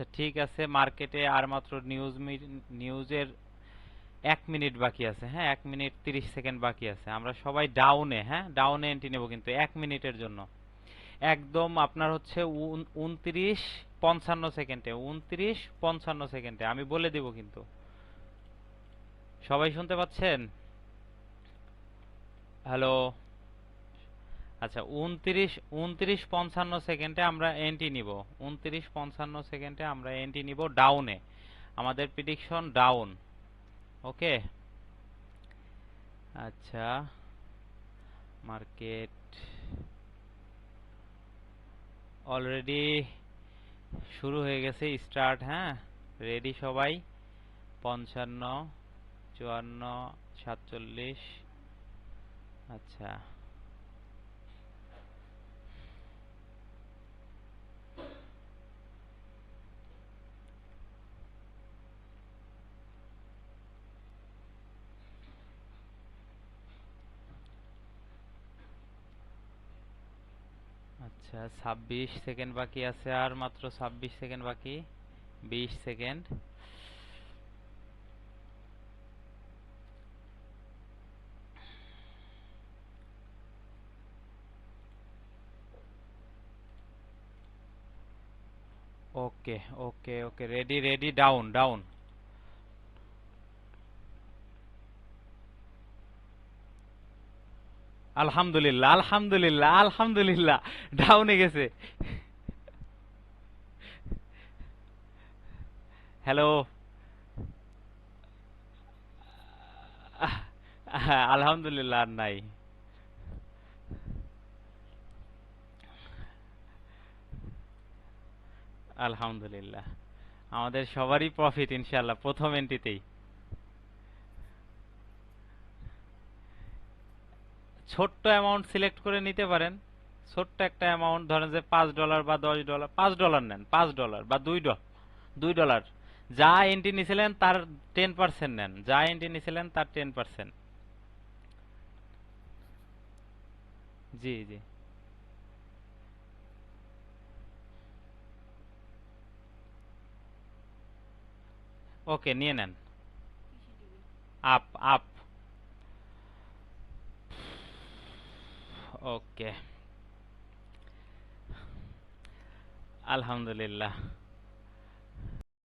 আচ্ছা ঠিক আছে, মার্কেটে আর মাত্র নিউজের 1 মিনিট বাকি আছে। হ্যাঁ, 1 মিনিট 30 সেকেন্ড বাকি আছে। আমরা সবাই ডাউনে, হ্যাঁ ডাউনে এন্ট্রি নেব কিন্তু 1 মিনিটের জন্য। একদম আপনার হচ্ছে 29:55 সেকেন্ডে, 29:55 সেকেন্ডে আমি বলে দেব কিন্তু। সবাই শুনতে পাচ্ছেন? হ্যালো। আচ্ছা, 29:55 সেকেন্ডে আমরা এন্ট্রি নিব। 29:55 সেকেন্ডে আমরা এন্ট্রি নিব ডাউনে। আমাদের প্রেডিকশন ডাউন। ওকে। আচ্ছা, মার্কেট অলরেডি শুরু হয়ে গেছে, স্টার্ট। হ্যাঁ, রেডি সবাই? 55, 54, 47। আচ্ছা, আচ্ছা 26 সেকেন্ড বাকি আছে, আর মাত্র 26 সেকেন্ড বাকি। 20 সেকেন্ড। ওকে ওকে ওকে, রেডি রেডি, ডাউন ডাউন। আলহামদুলিল্লাহ আলহামদুলিল্লাহ আলহামদুলিল্লাহ, ডাউনে গেছে। হ্যালো। আলহামদুলিল্লাহ, আর নাই। আলহামদুলিল্লাহ, আমাদের সবারই প্রফিট ইনশাআল্লাহ প্রথম এন্ট্রিতেই। ছোট্ট অ্যামাউন্ট সিলেক্ট করে নিতে পারেন। ছোট্ট একটা অ্যামাউন্ট ধরেন যে $5 বা $10। $5 নেন, $5 বা $2। যা এন্ট্রি নিছিলেন তার 10% নেন, যা এন্ট্রি নিছিলেন তার 10%। জি জি। ওকে, নিয়ে নেন। আপ আপ। ওকে। আলহামদুলিল্লাহ।